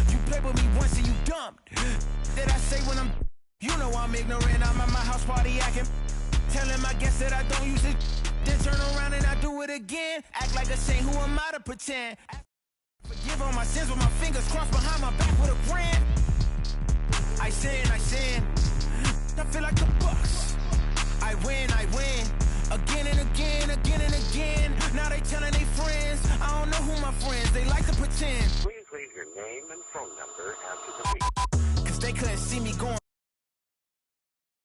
You play with me once and you dumped. That I say when I'm ignorant. I'm at my house party acting. Telling my guests that I don't use it. Then turn around and I do it again. Act like a saint, who am I to pretend? Forgive all my sins with my fingers crossed behind my back with a brand. I sin. I feel like the Bucks. I win. Again and again. Now they telling their friends. I don't know who my friends, they like to pretend. Please leave your name and phone number after the beep. Cause they couldn't see me going.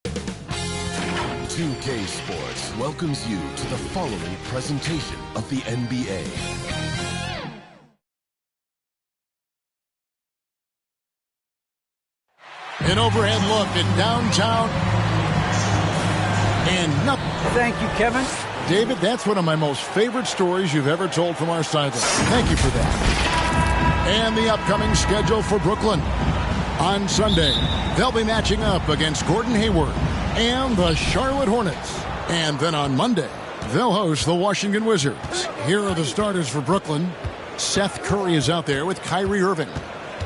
2K Sports welcomes you to the following presentation of the NBA. An overhead look at downtown. And nothing. Thank you, Kevin. David, that's one of my most favorite stories you've ever told from our sideline. Thank you for that. And the upcoming schedule for Brooklyn. On Sunday, they'll be matching up against Gordon Hayward and the Charlotte Hornets. And then on Monday, they'll host the Washington Wizards. Here are the starters for Brooklyn. Seth Curry is out there with Kyrie Irving.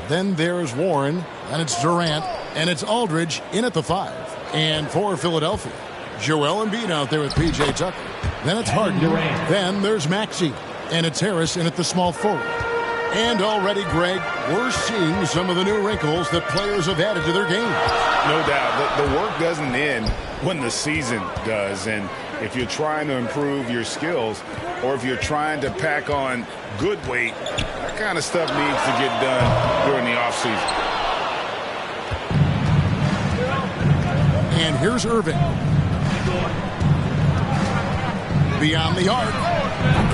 Then there's Warren, and it's Durant, and it's Aldridge in at the 5. And for Philadelphia, Joel Embiid out there with P.J. Tucker. Then it's Harden. Then there's Maxey, and it's Harris in at the small forward. And already, Greg, we're seeing some of the new wrinkles that players have added to their game. No doubt. The work doesn't end when the season does. And if you're trying to improve your skills or if you're trying to pack on good weight, that kind of stuff needs to get done during the offseason. And here's Irving. Beyond the arc.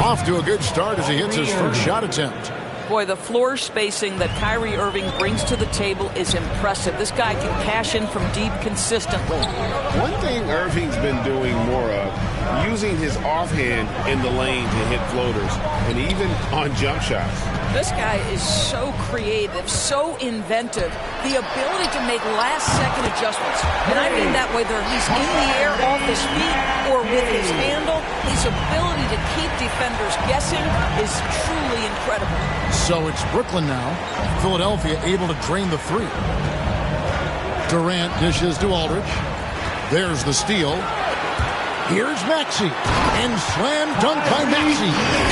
Off to a good start as he hits his first shot attempt. Boy, the floor spacing that Kyrie Irving brings to the table is impressive. This guy can cash in from deep consistently. One thing Irving's been doing more of, using his offhand in the lane to hit floaters, and even on jump shots. This guy is so creative, so inventive. The ability to make last-second adjustments. And I mean that whether he's in the air off his feet or with his handle, his ability to keep defenders guessing is truly incredible. So it's Brooklyn now. Philadelphia able to drain the 3. Durant dishes to Aldridge. There's the steal. Here's Maxey. And slam dunk by Maxey.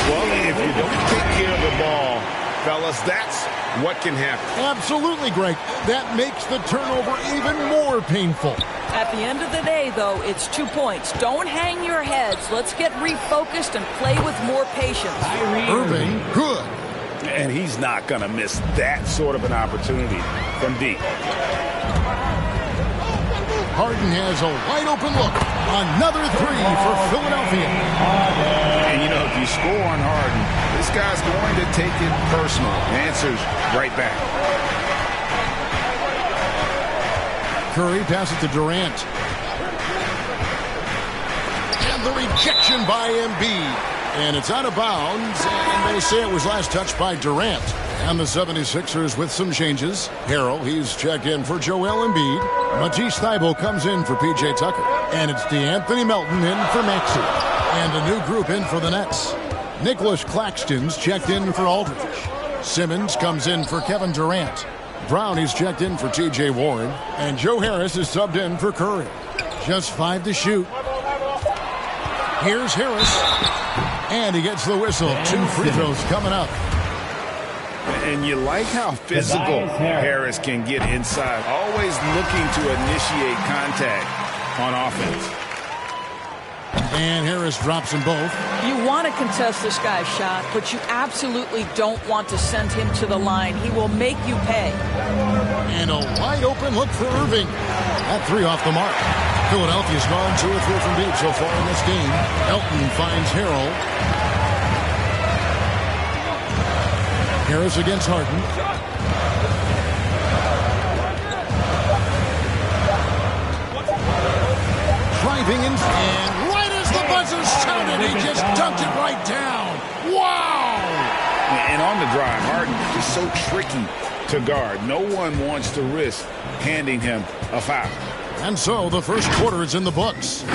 Well, if you don't take care of the ball, fellas, that's what can happen. Absolutely, Greg. That makes the turnover even more painful. At the end of the day, though, it's 2 points. Don't hang your heads. Let's get refocused and play with more patience. Irving, good. And he's not going to miss that sort of an opportunity from deep. Harden has a wide-open look. Another 3 for Philadelphia. And, you know, if you score on Harden, this guy's going to take it personal. Answers right back. Curry passes to Durant. And the rejection by Embiid. And it's out of bounds, and they say it was last touched by Durant. And the 76ers with some changes. Harrell, he's checked in for Joel Embiid. Matisse Thybulle comes in for P.J. Tucker. And it's DeAnthony Melton in for Maxey. And a new group in for the Nets. Nicholas Claxton's checked in for Aldridge. Simmons comes in for Kevin Durant. Brown, he's checked in for T.J. Warren. And Joe Harris is subbed in for Curry. Just 5 to shoot. Here's Harris. And he gets the whistle. 2 free throws coming up. And you like how physical Harris can get inside. Always looking to initiate contact on offense. And Harris drops them both. You want to contest this guy's shot, but you absolutely don't want to send him to the line. He will make you pay. And a wide open look for Irving. That 3 off the mark. Philadelphia's gone 2 or 3 from deep so far in this game. Elton finds Harrell. Harris against Harden. Driving in, and right as the buzzer sounded, he just dunked it right down. Wow! And on the drive, Harden is so tricky to guard. No one wants to risk handing him a foul. And so the first quarter is in the books.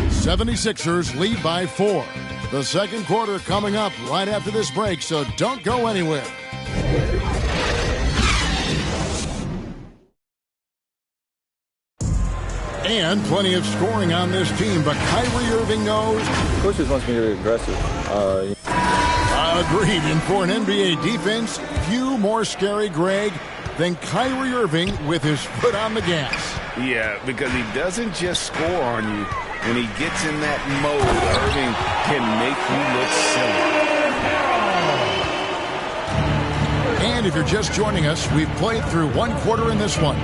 76ers lead by 4. The second quarter coming up right after this break, so don't go anywhere. And plenty of scoring on this team, but Kyrie Irving knows. Coach just wants me to be aggressive. Agreed. And for an NBA defense, few more scary, Greg, than Kyrie Irving with his foot on the gas. Yeah, because he doesn't just score on you. When he gets in that mode, Irving can make you look silly. And if you're just joining us, we've played through one quarter in this one.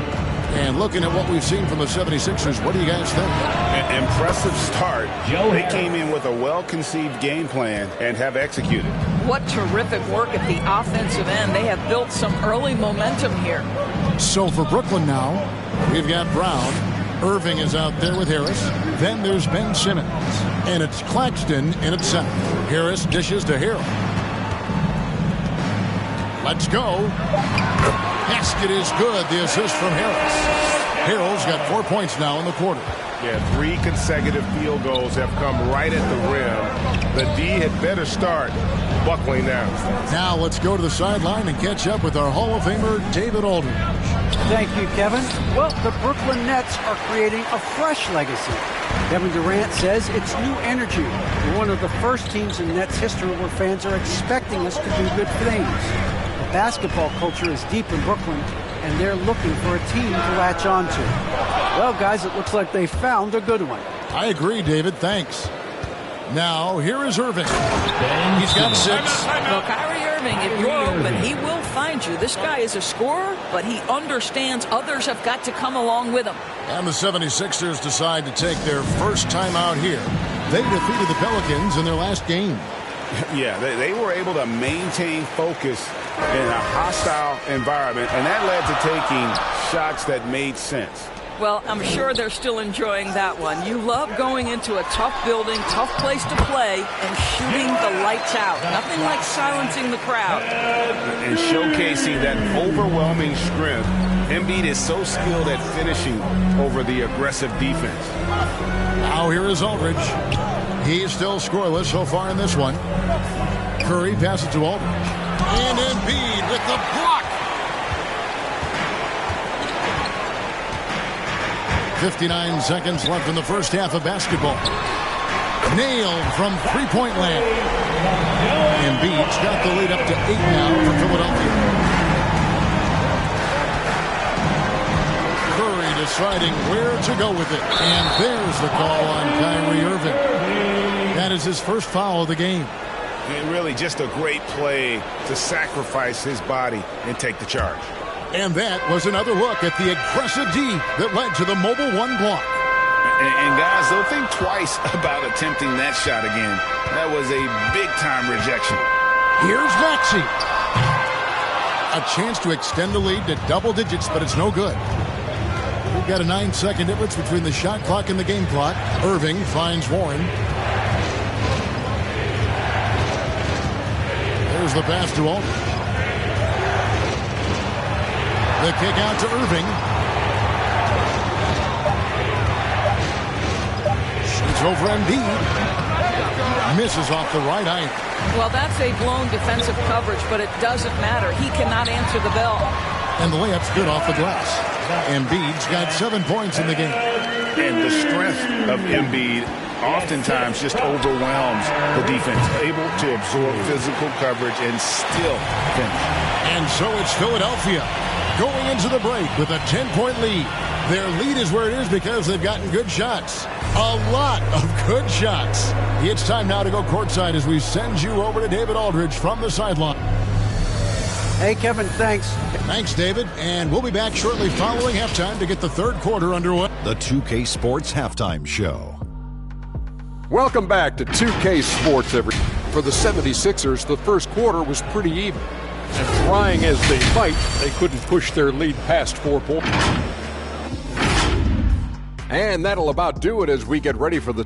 And looking at what we've seen from the 76ers, what do you guys think? An impressive start. They came in with a well-conceived game plan and have executed. What terrific work at the offensive end. They have built some early momentum here. So for Brooklyn now, we've got Brown. Irving is out there with Harris. Then there's Ben Simmons. And it's Claxton in at center. Harris dishes to Harrell. Let's go. Basket is good. The assist from Harris. Harrell's got 4 points now in the quarter. Yeah, 3 consecutive field goals have come right at the rim. The D had better start buckling down. Now let's go to the sideline and catch up with our Hall of Famer, David Aldridge. Thank you, Kevin. Well, the Brooklyn Nets are creating a fresh legacy. Kevin Durant says it's new energy. We're one of the first teams in Nets history where fans are expecting us to do good things. The basketball culture is deep in Brooklyn, and they're looking for a team to latch on to. Well, guys, it looks like they found a good one. I agree, David. Thanks. Now, here is Irving. He's got 6. Well, Kyrie Irving, if you're open, he will find you. This guy is a scorer, but he understands others have got to come along with him. And the 76ers decide to take their first time out here. They defeated the Pelicans in their last game. Yeah, they were able to maintain focus in a hostile environment, and that led to taking shots that made sense. Well, I'm sure they're still enjoying that one. You love going into a tough building, tough place to play, and shooting the lights out. Nothing like silencing the crowd. And showcasing that overwhelming strength. Embiid is so skilled at finishing over the aggressive defense. Now here is Aldridge. He's still scoreless so far in this one. Curry passes to Aldridge. And Embiid with the block. 59 seconds left in the first half of basketball. Nailed from three-point land. Embiid's got the lead up to 8 now for Philadelphia. Curry deciding where to go with it. And there's the call on Kyrie Irving. That is his first foul of the game. And really just a great play to sacrifice his body and take the charge. And that was another look at the aggressive D that led to the mobile 1 block. And guys, don't think twice about attempting that shot again. That was a big-time rejection. Here's Maxey. A chance to extend the lead to double digits, but it's no good. We've got a 9-second difference between the shot clock and the game clock. Irving finds Warren. There's the pass to Aldridge. The kick out to Irving. Shoots over Embiid. Misses off the right iron. Well, that's a blown defensive coverage, but it doesn't matter. He cannot answer the bell. And the layup's good off the glass. Embiid's got 7 points in the game. And the strength of Embiid oftentimes just overwhelms the defense, able to absorb physical coverage and still finish. And so it's Philadelphia going into the break with a 10-point lead. Their lead is where it is because they've gotten good shots. A lot of good shots. It's time now to go courtside as we send you over to David Aldridge from the sideline. Hey, Kevin, thanks. Thanks, David. And we'll be back shortly following halftime to get the third quarter underway. The 2K Sports Halftime Show. Welcome back to 2K Sports, everyone. For the 76ers, the first quarter was pretty even. And trying as they might, they couldn't push their lead past 4 points. And that'll about do it as we get ready for the...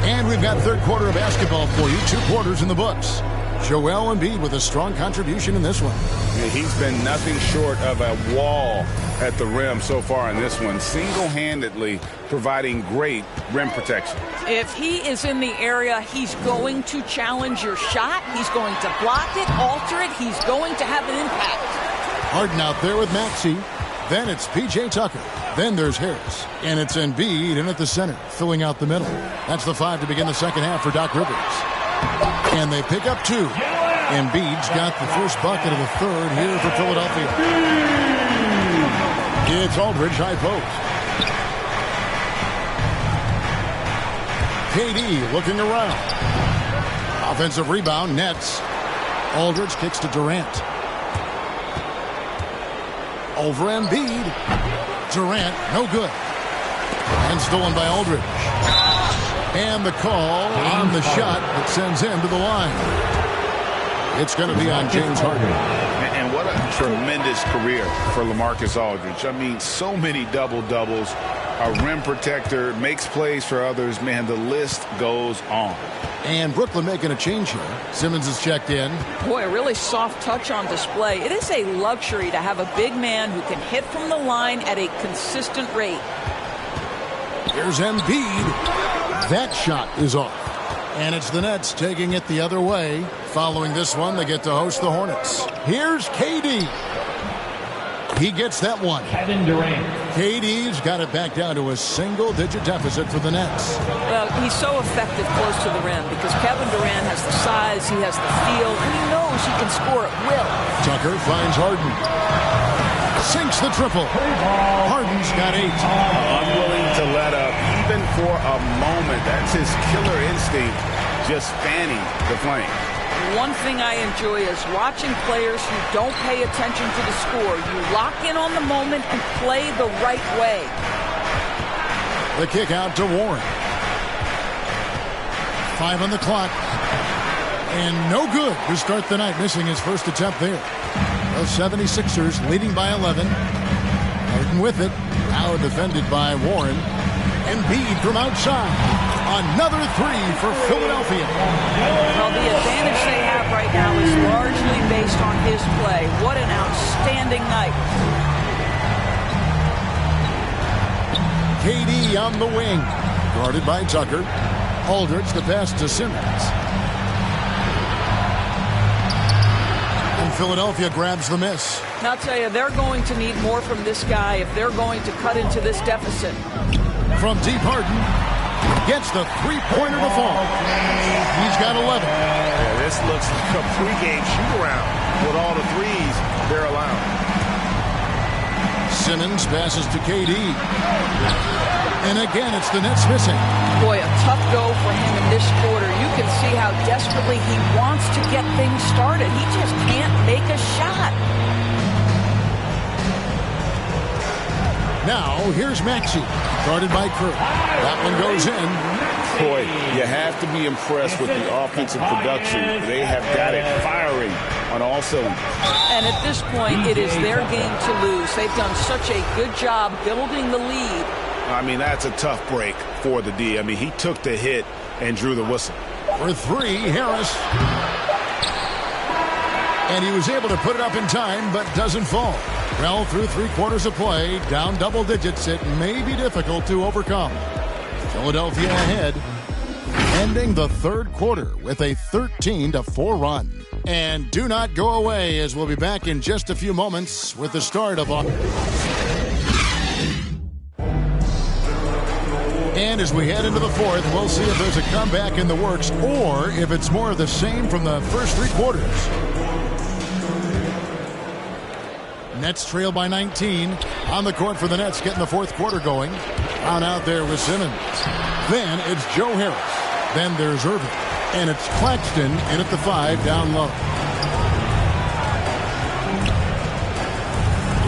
And we've got third quarter of basketball for you. 2 quarters in the books. Joel Embiid with a strong contribution in this one. Yeah, he's been nothing short of a wall at the rim so far in this one, single-handedly providing great rim protection. If he is in the area, he's going to challenge your shot. He's going to block it, alter it. He's going to have an impact. Harden out there with Maxey. Then it's P.J. Tucker. Then there's Harris. And it's Embiid in at the center, filling out the middle. That's the 5 to begin the second half for Doc Rivers. And they pick up 2. Embiid's got the first bucket of the third here for Philadelphia. It's Aldridge high post. KD looking around. Offensive rebound, Nets. Aldridge kicks to Durant. Over Embiid. Durant, no good. And stolen by Aldridge. And the call on the shot that sends him to the line. It's going to be on James Harden. And what a tremendous career for LaMarcus Aldridge. I mean, so many double-doubles. A rim protector, makes plays for others. Man, the list goes on. And Brooklyn making a change here. Simmons is checked in. Boy, a really soft touch on display. It is a luxury to have a big man who can hit from the line at a consistent rate. Here's Embiid. That shot is off. And it's the Nets taking it the other way. Following this one, they get to host the Hornets. Here's KD. He gets that one. Kevin Durant. KD's got it back down to a single-digit deficit for the Nets. Well, he's so effective close to the rim because Kevin Durant has the size, he has the feel, and he knows he can score at will. Tucker finds Harden. Sinks the triple. Harden's got 8. Unwilling to let up even for a moment. That's his killer instinct, just fanning the flame. One thing I enjoy is watching players who don't pay attention to the score. You lock in on the moment and play the right way. The kick out to Warren. 5 on the clock. And no good to start the night, missing his first attempt there. The 76ers leading by 11. Harden with it. Now defended by Warren. Embiid from outside. Another 3 for Philadelphia. Well, the advantage they have right now is largely based on his play. What an outstanding night. KD on the wing. Guarded by Tucker. Aldridge, the pass to Simmons. And Philadelphia grabs the miss. Now, I'll tell you, they're going to need more from this guy if they're going to cut into this deficit. From deep, Harden gets the three-pointer to fall. He's got 11. Yeah, this looks like a pregame shoot-around with all the threes they're allowing. Simmons passes to KD. And again, it's the Nets missing. Boy, a tough go for him in this quarter. You can see how desperately he wants to get things started. He just can't make a shot. Now, here's Maxey, guarded by Kerr. That one goes in. Boy, you have to be impressed with the offensive production. They have got it firing on all cylinders. And at this point, it is their game to lose. They've done such a good job building the lead. I mean, that's a tough break for the D. I mean, he took the hit and drew the whistle. For 3, Harris. And he was able to put it up in time, but doesn't fall. Well, through 3 quarters of play, down double digits, it may be difficult to overcome. Philadelphia ahead, ending the third quarter with a 13-4 run. And do not go away, as we'll be back in just a few moments with the start of And as we head into the fourth, we'll see if there's a comeback in the works or if it's more of the same from the first 3 quarters. Nets trail by 19. On the court for the Nets, getting the fourth quarter going. On out there with Simmons. Then it's Joe Harris. Then there's Irving. And it's Claxton in at the 5 down low.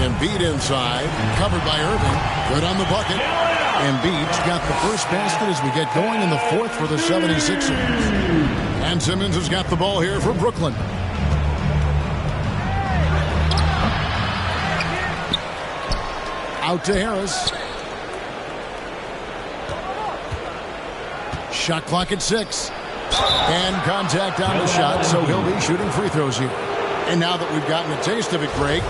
Embiid inside. Covered by Irving. Good on the bucket. Embiid's got the first basket as we get going in the fourth for the 76ers. And Simmons has got the ball here for Brooklyn. Out to Harris. Shot clock at 6. And contact on the shot, so he'll be shooting free throws here. And now that we've gotten a taste of it, Greg,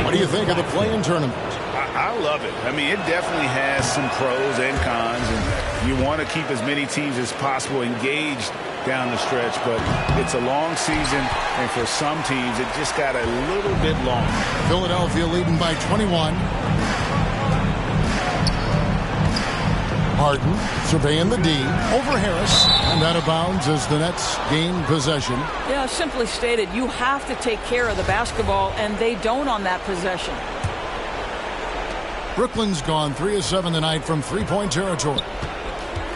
what do you think of the play-in tournament? I love it. I mean, it definitely has some pros and cons, and you want to keep as many teams as possible engaged down the stretch, but it's a long season, and for some teams, it just got a little bit long. Philadelphia leading by 21. Harden surveying the D over Harris, and out of bounds as the Nets gain possession. Yeah, simply stated, you have to take care of the basketball, and they don't on that possession. Brooklyn's gone 3 of 7 tonight from three-point territory.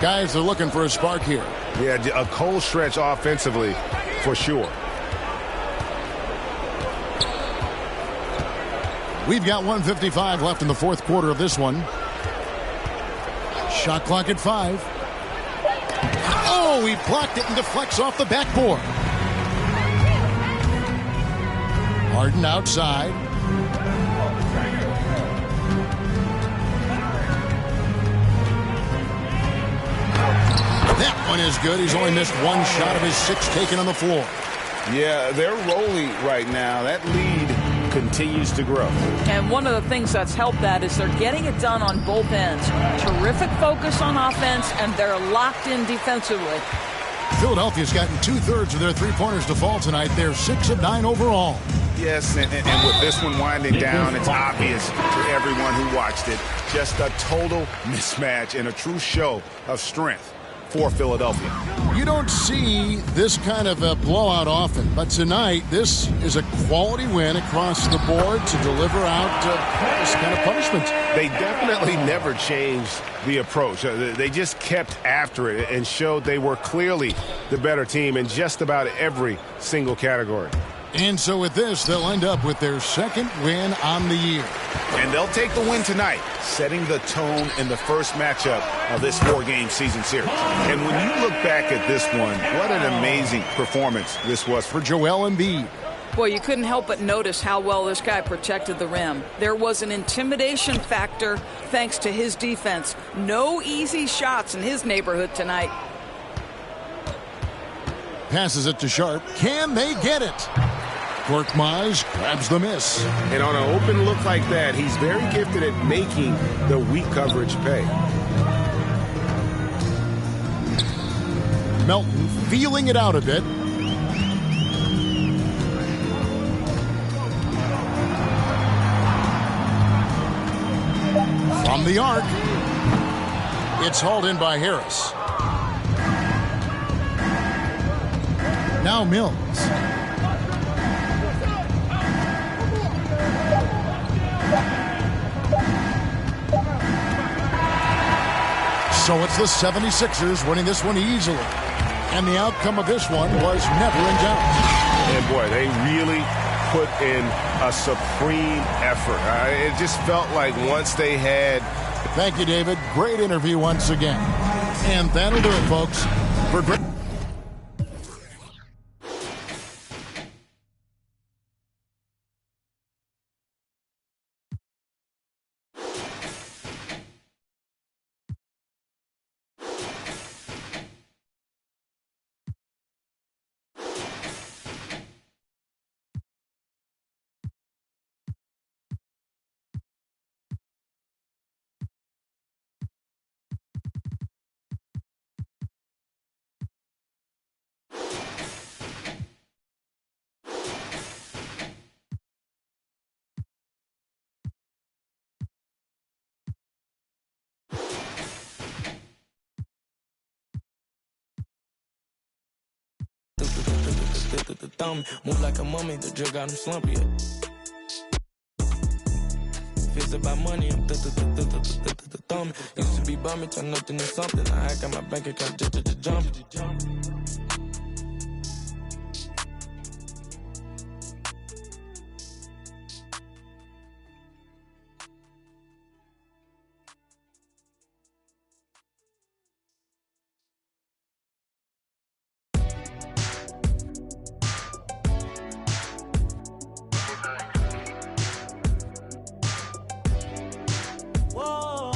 Guys, they're looking for a spark here. Yeah, a cold stretch offensively for sure. We've got 1:55 left in the fourth quarter of this one. Shot clock at 5. Oh, he blocked it and deflects off the backboard. Harden outside. That one is good. He's only missed one shot of his 6 taken on the floor. Yeah, they're rolling right now. That lead continues to grow. And one of the things that's helped that is they're getting it done on both ends. Terrific focus on offense, and they're locked in defensively. Philadelphia's gotten 2/3 of their three-pointers to fall tonight. They're 6 of 9 overall. Yes, and with this one winding down, it's obvious to everyone who watched it. Just a total mismatch and a true show of strength for Philadelphia. You don't see this kind of a blowout often, but tonight this is a quality win across the board to deliver out this kind of punishment. They definitely never changed the approach. They just kept after it and showed they were clearly the better team in just about every single category. And so with this, they'll end up with their second win on the year. And they'll take the win tonight, setting the tone in the first matchup of this 4-game season series. And when you look back at this one, what an amazing performance this was for Joel Embiid. Boy, you couldn't help but notice how well this guy protected the rim. There was an intimidation factor thanks to his defense. No easy shots in his neighborhood tonight. Passes it to Sharp. Can they get it? Korkmaz grabs the miss. And on an open look like that, he's very gifted at making the weak coverage pay. Melton feeling it out a bit. From the arc. It's hauled in by Harris. Now Mills. So it's the 76ers winning this one easily. And the outcome of this one was never in doubt. And boy, they really put in a supreme effort. It just felt like once they had... Thank you, David. Great interview once again. And that'll do it, folks. For great... Move like a mummy, the drug got him slumpy. Feels about money, I'm thumb. Used to be bumming, turn nothing to something. I got my bank account just jump. Whoa.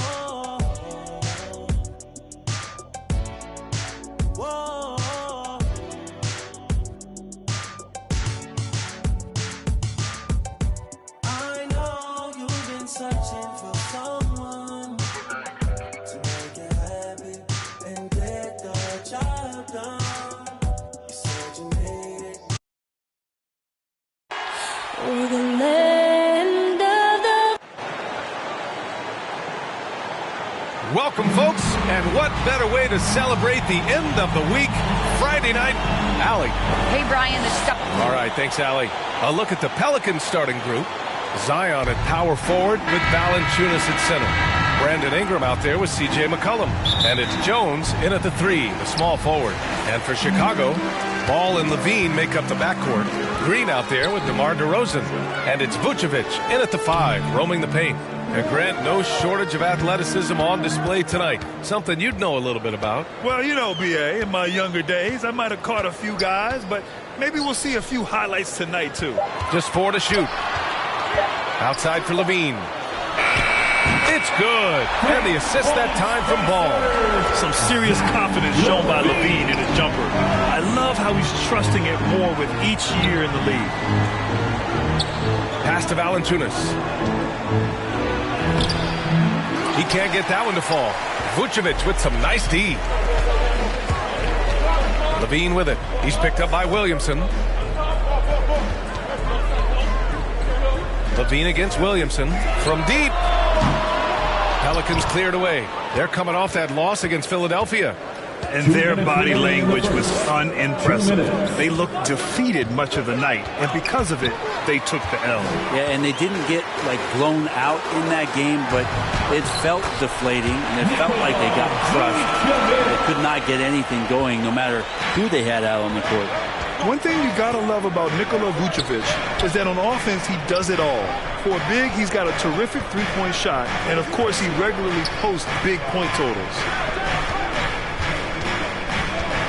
folks, and what better way to celebrate the end of the week, Friday night. Allie. Hey, Brian, the stuff. All right, thanks, Allie. A look at the Pelicans starting group. Zion at power forward with Valanciunas at center. Brandon Ingram out there with C.J. McCollum. And it's Jones in at the 3, the small forward. And for Chicago, Ball and Levine make up the backcourt. Green out there with DeMar DeRozan. And it's Vucevic in at the 5, roaming the paint. And Grant, no shortage of athleticism on display tonight. Something you'd know a little bit about. Well, you know, B.A., in my younger days, I might have caught a few guys, but maybe we'll see a few highlights tonight, too. Just 4 to shoot. Outside for Levine. It's good. And the assist that time from Ball. Some serious confidence shown by Levine in his jumper. I love how he's trusting it more with each year in the league. Pass to Valanciunas. He can't get that one to fall. Vucevic with some nice D. Levine with it. He's picked up by Williamson. Levine against Williamson from deep. Pelicans cleared away. They're coming off that loss against Philadelphia. And their body language was unimpressive. They looked defeated much of the night, and because of it, they took the L. Yeah, and they didn't get, like, blown out in that game, but it felt deflating, and it felt like they got crushed. They could not get anything going, no matter who they had out on the court. One thing you got to love about Nikola Vucevic is that on offense, he does it all. For a big, he's got a terrific three-point shot, and, of course, he regularly posts big point totals.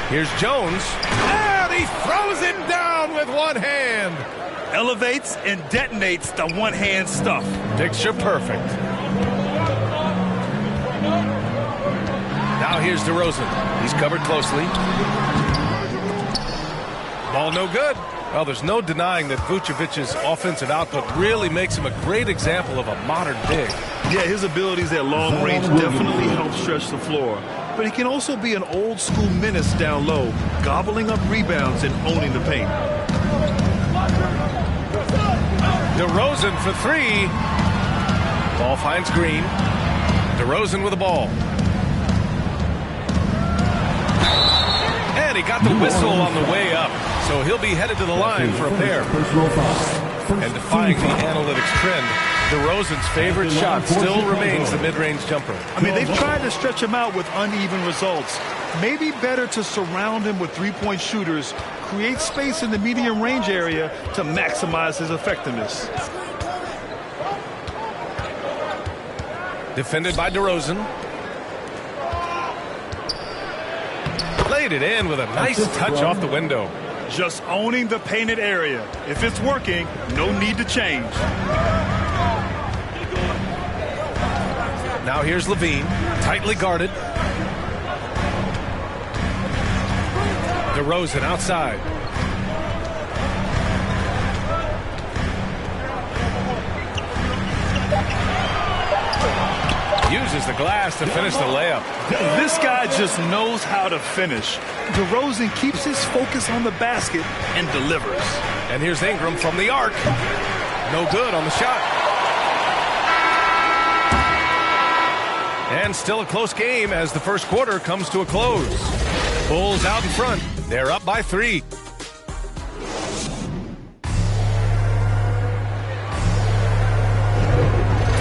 Here's Jones. And he throws it down with one hand. Elevates and detonates the one-hand stuff. Picture perfect. Now here's DeRozan. He's covered closely. Ball no good. Well, there's no denying that Vucevic's offensive output really makes him a great example of a modern big. Yeah, his abilities at long range definitely help stretch the floor. But he can also be an old-school menace down low, gobbling up rebounds and owning the paint. DeRozan for 3. Ball finds Green. DeRozan with the ball. And he got the whistle on the way up. So he'll be headed to the line for a pair. And defying the analytics trend, DeRozan's favorite shot still remains the mid-range jumper. I mean, they've tried to stretch him out with uneven results. Maybe better to surround him with three-point shooters, create space in the medium range area to maximize his effectiveness. Defended by DeRozan. Laid it in with a nice touch off the window. Just owning the painted area. If it's working, no need to change. Now here's Levine, tightly guarded. DeRozan outside. Uses the glass to finish the layup. This guy just knows how to finish. DeRozan keeps his focus on the basket and delivers. And here's Ingram from the arc. No good on the shot. And still a close game as the first quarter comes to a close. Bulls out in front. They're up by 3.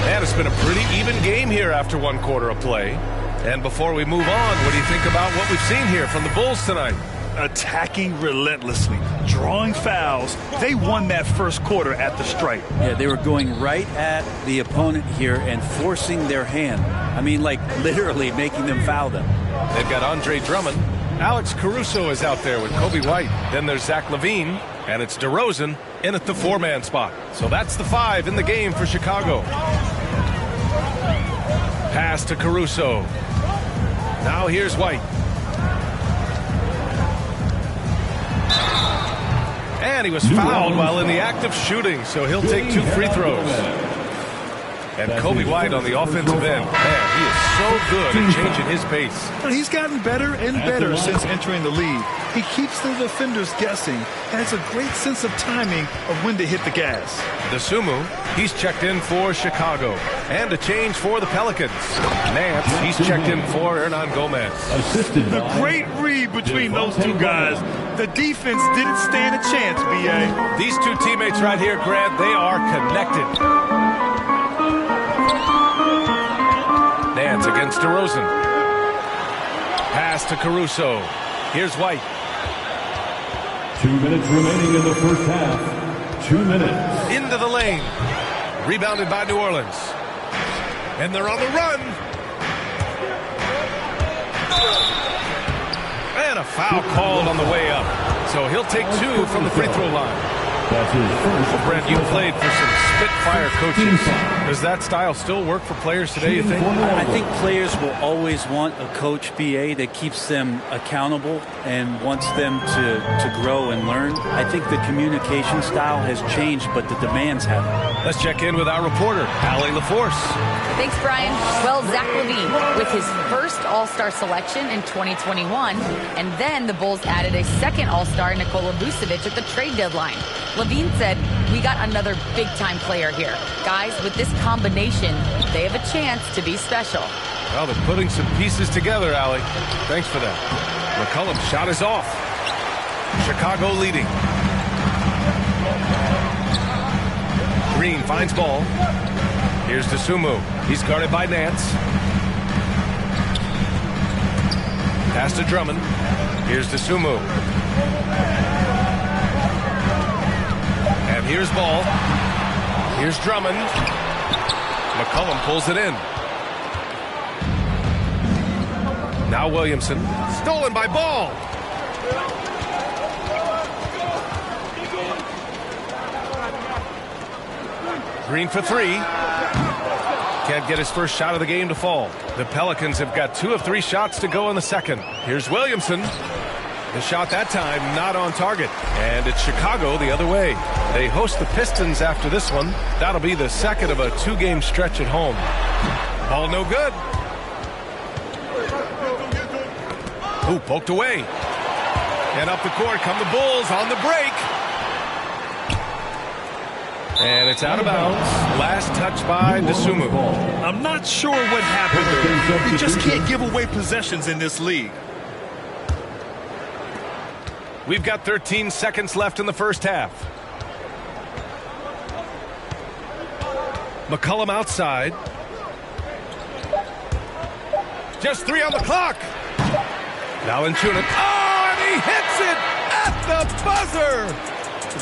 And it's been a pretty even game here after one quarter of play. And before we move on, what do you think about what we've seen here from the Bulls tonight? Attacking relentlessly, drawing fouls. They won that first quarter at the stripe. Yeah, they were going right at the opponent here and forcing their hand. I mean, like literally making them foul them. They've got Andre Drummond. Alex Caruso is out there with Kobe White. Then there's Zach LaVine, and it's DeRozan in at the 4-man spot. So that's the 5 in the game for Chicago. Pass to Caruso. Now here's White. And he was fouled while in the act of shooting, so he'll take 2 free throws. And Kobe White on the offensive end. Man, he is so good at changing his pace. He's gotten better and better since entering the league. He keeps the defenders guessing, has a great sense of timing of when to hit the gas. Dosunmu, he's checked in for Chicago. And a change for the Pelicans. Nance, he's checked in for Hernan Gomez. A great read between those two guys. The defense didn't stand a chance, B.A. These two teammates right here, Grant, they are connected. Nance against DeRozan. Pass to Caruso. Here's White. 2 minutes remaining in the first half. 2 minutes. Into the lane. Rebounded by New Orleans. And they're on the run. And a foul called on the way up. So he'll take 2 from the free throw line. That's his first. Well, Brent, you played for some Spitfire coaches. Does that style still work for players today, you think? I think players will always want a coach, BA, that keeps them accountable and wants them to grow and learn. I think the communication style has changed, but the demands haven't. Let's check in with our reporter, Allie LaForce. Thanks, Brian. Well, Zach LaVine with his first All-Star selection in 2021, and then the Bulls added a second All-Star, Nikola Vucevic, at the trade deadline. LaVine said, "We got another big-time player here. Guys, with this combination, they have a chance to be special." Well, they're putting some pieces together, Allie. Thanks for that. McCollum's shot is off. Chicago leading. Green finds ball. Here's Dosunmu. He's guarded by Nance. Pass to Drummond. Here's Dosunmu. And here's Ball. Here's Drummond. McCollum pulls it in. Now Williamson. Stolen by Ball. Green for 3. Can't get his first shot of the game to fall. The Pelicans have got 2 of 3 shots to go in the second. Here's Williamson. The shot that time not on target. And it's Chicago the other way. They host the Pistons after this one. That'll be the second of a 2-game stretch at home. Ball no good. Ooh, poked away. And up the court come the Bulls on the break. And it's out of bounds. Last touch by Dosunmu. I'm not sure what happened there. You just can't give away possessions in this league. We've got 13 seconds left in the first half. McCollum outside. Just 3 on the clock. Valanciunas. Oh, and he hits it at the buzzer.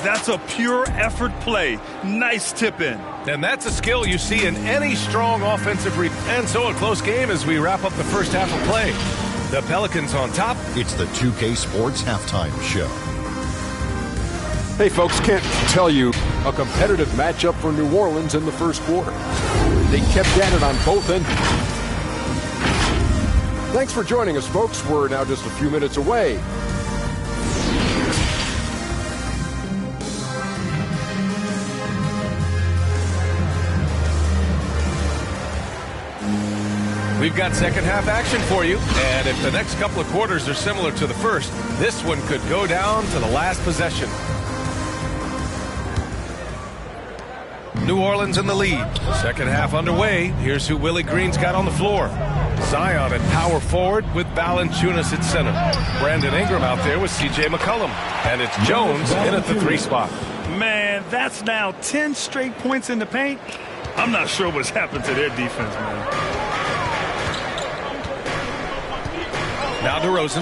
That's a pure effort play. Nice tip in. And that's a skill you see in any strong offensive And so a close game as we wrap up the first half of play. The Pelicans on top. It's the 2K Sports Halftime Show. Hey, folks, can't tell you a competitive matchup for New Orleans in the first quarter. They kept at it on both ends. Thanks for joining us, folks. We're now just a few minutes away. We've got second half action for you. And if the next couple of quarters are similar to the first, this one could go down to the last possession. New Orleans in the lead. Second half underway. Here's who Willie Green's got on the floor. Zion at power forward with Valanciunas at center. Brandon Ingram out there with C.J. McCollum. And it's Jones in at the 3 spot. Man, that's now 10 straight points in the paint. I'm not sure what's happened to their defense, man. Now DeRozan.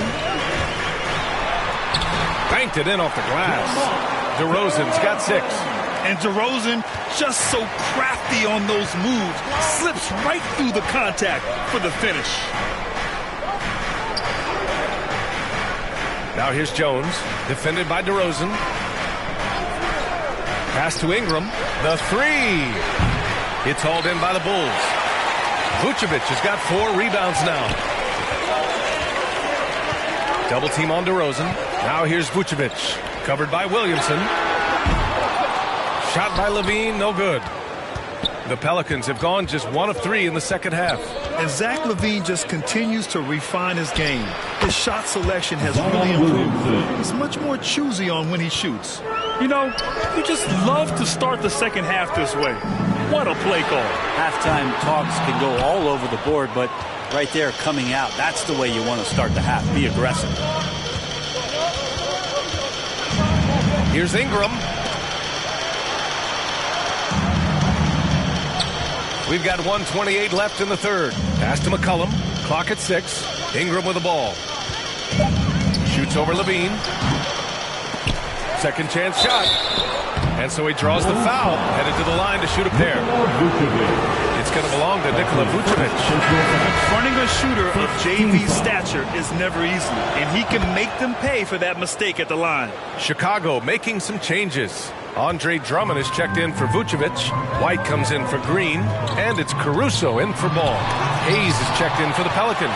Banked it in off the glass. DeRozan's got 6. And DeRozan just so crafty on those moves. Slips right through the contact for the finish. Now here's Jones. Defended by DeRozan. Pass to Ingram. The 3. It's hauled in by the Bulls. Vucevic has got 4 rebounds now. Double team on DeRozan. Now here's Vucevic. Covered by Williamson. Shot by LaVine, no good. The Pelicans have gone just 1 of 3 in the second half. And Zach LaVine just continues to refine his game. His shot selection has really improved. He's much more choosy on when he shoots. You know, you just love to start the second half this way. What a play call. Halftime talks can go all over the board, but right there coming out, that's the way you want to start the half. Be aggressive. Here's Ingram. We've got 1:28 left in the third. Pass to McCollum. Clock at 6. Ingram with the ball. Shoots over LaVine. Second chance shot. And so he draws the foul. Headed to the line to shoot a pair. It's going to belong to Nikola Vucevic. Fronting a shooter of JV stature is never easy, and he can make them pay for that mistake at the line. Chicago making some changes. Andre Drummond is checked in for Vucevic. White comes in for Green. And it's Caruso in for Ball. Hayes is checked in for the Pelicans.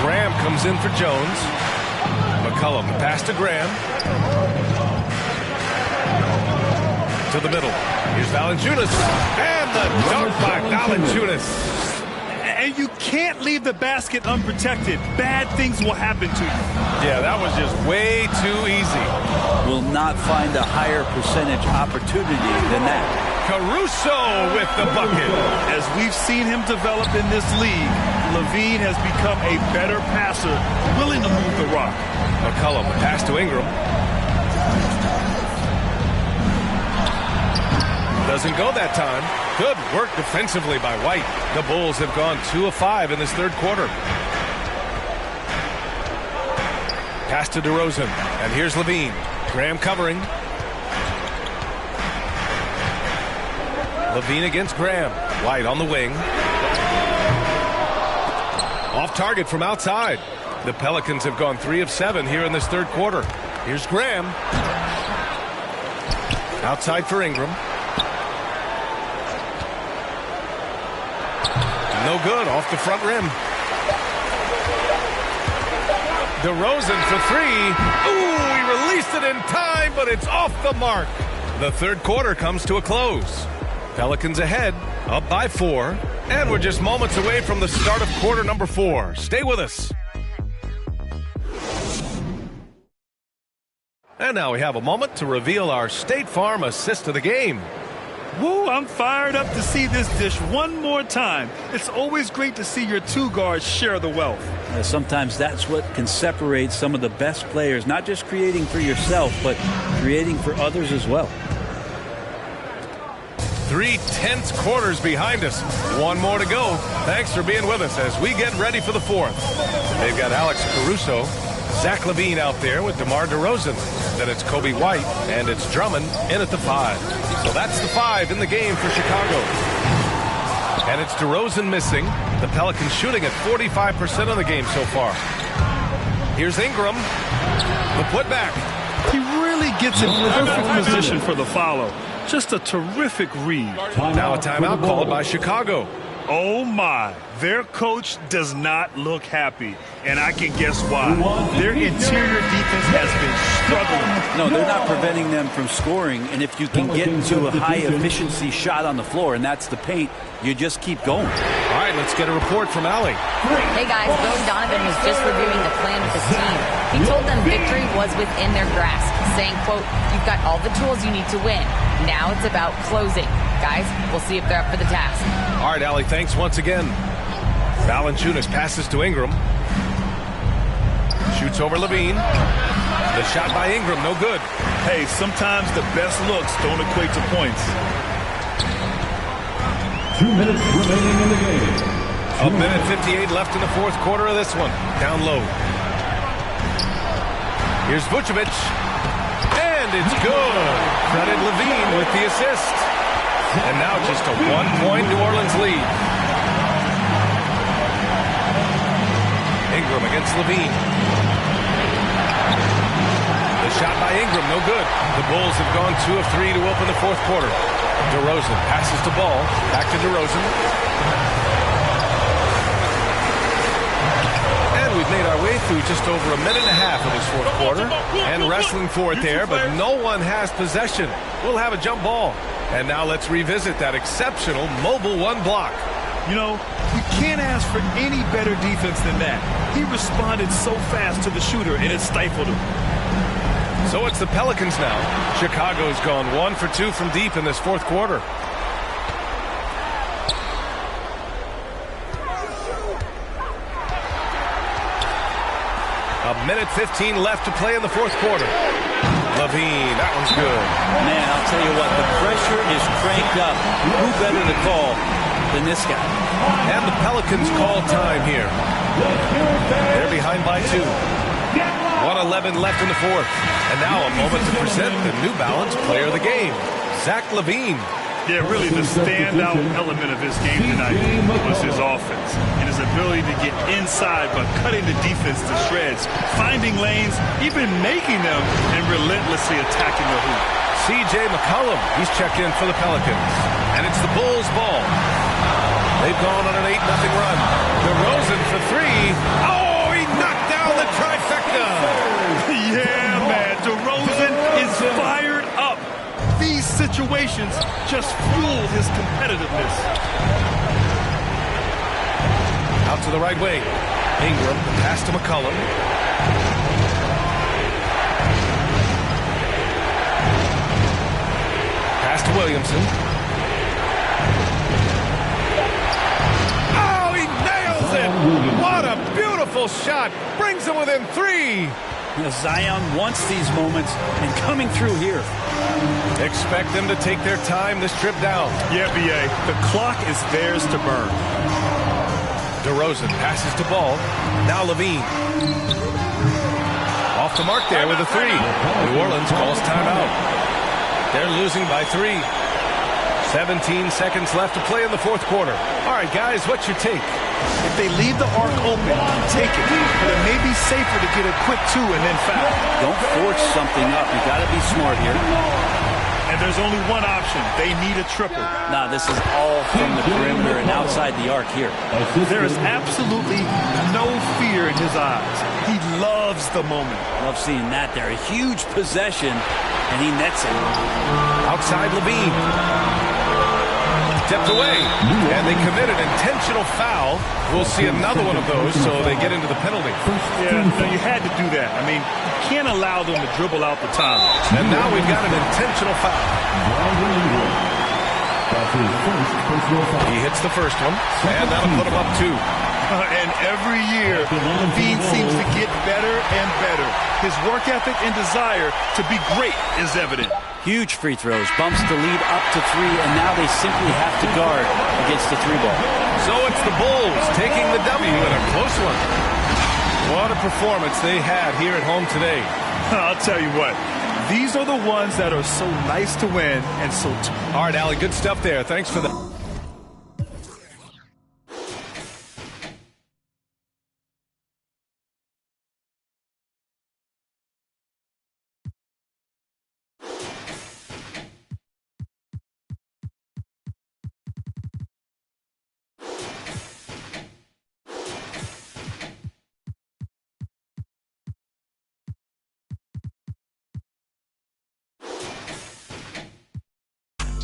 Graham comes in for Jones. McCollum pass to Graham. To the middle. Here's Valanciunas. And the dunk by Valanciunas. And you can't leave the basket unprotected. Bad things will happen to you. Yeah, that was just way too easy. Will not find a higher percentage opportunity than that. Caruso with the bucket. As we've seen him develop in this league, LaVine has become a better passer, willing to move the rock. McCollum pass to Ingram. Doesn't go that time. Good work defensively by White. The Bulls have gone 2 of 5 in this third quarter. Pass to DeRozan. And here's LaVine. Graham covering. LaVine against Graham. White on the wing. Off target from outside. The Pelicans have gone 3 of 7 here in this third quarter. Here's Graham. Outside for Ingram. No good, off the front rim. DeRozan for 3. Ooh, he released it in time, but it's off the mark. The third quarter comes to a close. Pelicans ahead, up by 4. And we're just moments away from the start of quarter number 4. Stay with us. And now we have a moment to reveal our State Farm assist of the game. Woo, I'm fired up to see this dish one more time. It's always great to see your two guards share the wealth. Sometimes that's what can separate some of the best players, not just creating for yourself, but creating for others as well. 3 tense quarters behind us. One more to go. Thanks for being with us as we get ready for the fourth. They've got Alex Caruso, Zach LaVine out there with DeMar DeRozan. Then it's Kobe White, and it's Drummond in at the 5. So that's the 5 in the game for Chicago. And it's DeRozan missing. The Pelicans shooting at 45% of the game so far. Here's Ingram. The putback. He really gets in perfect position for the follow. Just a terrific read. Now a timeout called by Chicago. Oh my, their coach does not look happy, and I can guess why. Their interior defense has been struggling. No, they're not preventing them from scoring, and if you can get into a high-efficiency shot on the floor, and that's the paint, you just keep going. All right, let's get a report from Allie. Hey guys, Billy Donovan was just reviewing the plan with his team. He told them victory was within their grasp, saying, quote, "You've got all the tools you need to win. Now it's about closing. Guys, we'll see if they're up for the task." All right, Allie, thanks once again. Valanciunas passes to Ingram. Shoots over LaVine. The shot by Ingram, no good. Hey, sometimes the best looks don't equate to points. 2 minutes remaining in the game. A minute 58 left in the fourth quarter of this one. Down low. Here's Vucevic. And it's good. Credit LaVine with the assist. And now just a 1-point New Orleans lead. Ingram against LaVine. The shot by Ingram, no good. The Bulls have gone 2 of 3 to open the fourth quarter. DeRozan passes to Ball. Back to DeRozan. And we've made our way through just over a minute and a half of this fourth quarter. And wrestling for it there, but no one has possession. We'll have a jump ball. And now let's revisit that exceptional mobile 1 block. You know, You can't ask for any better defense than that. He responded so fast to the shooter, and it stifled him. So it's the Pelicans now. Chicago's gone 1 for 2 from deep in this fourth quarter. A minute 15 left to play in the fourth quarter. LaVine, that one's good. Man, I'll tell you what, the pressure is cranked up. Who better to call than this guy? And the Pelicans call time here. They're behind by 2. 1:11 left in the fourth. And now a moment to present the New Balance Player of the Game, Zach LaVine. Yeah, really the standout element of his game tonight was his offense and his ability to get inside but cutting the defense to shreds, finding lanes, even making them, and relentlessly attacking the hoop. C.J. McCollum, he's checked in for the Pelicans. And it's the Bulls' ball. They've gone on an 8-0 run. DeRozan for 3. Oh, he knocked down the trifecta. Yeah, man, DeRozan is fired up. These situations just fuel his competitiveness. Out to the right wing. Ingram, the pass to McCollum. Pass to Williamson. Oh, he nails it! What a beautiful shot! Brings him within 3. Zion wants these moments, and coming through here. Expect them to take their time this trip down. Yeah, B.A., the clock is theirs to burn. DeRozan passes to Ball. Now LaVine. Off the mark there with a 3. New Orleans calls timeout. They're losing by 3. 17 seconds left to play in the fourth quarter. All right, guys, what's your take? If they leave the arc open, take it. But it may be safer to get a quick 2 and then foul. Don't force something up. You got to be smart here. And there's only one option. They need a triple. Nah, this is all from the perimeter and outside the arc here. There is absolutely no fear in his eyes. He loves the moment. Love seeing that there. A huge possession, and he nets it. Outside LaVine. Tipped away, and they committed intentional foul. We'll see another one of those, so they get into the penalty. Yeah, no, you had to do that. I mean, you can't allow them to dribble out the time. And now we've got an intentional foul. He hits the first one, and that'll put him up 2. And every year, LaVine seems to get better and better. His work ethic and desire to be great is evident. Huge free throws, bumps the lead up to 3, and now they simply have to guard against the 3-ball. So it's the Bulls taking the W in a close one. What a performance they had here at home today. I'll tell you what, these are the ones that are so nice to win and so tough. All right, Allie, good stuff there. Thanks for that.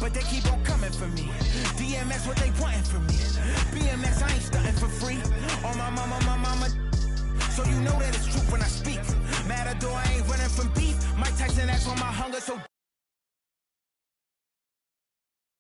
But they keep on coming for me. DMX, what they wanting from me. BMX, I ain't stunting for free. On my mama. So you know that it's truth when I speak. Matador, I ain't running from beef. Mike Tyson, that's on my hunger, so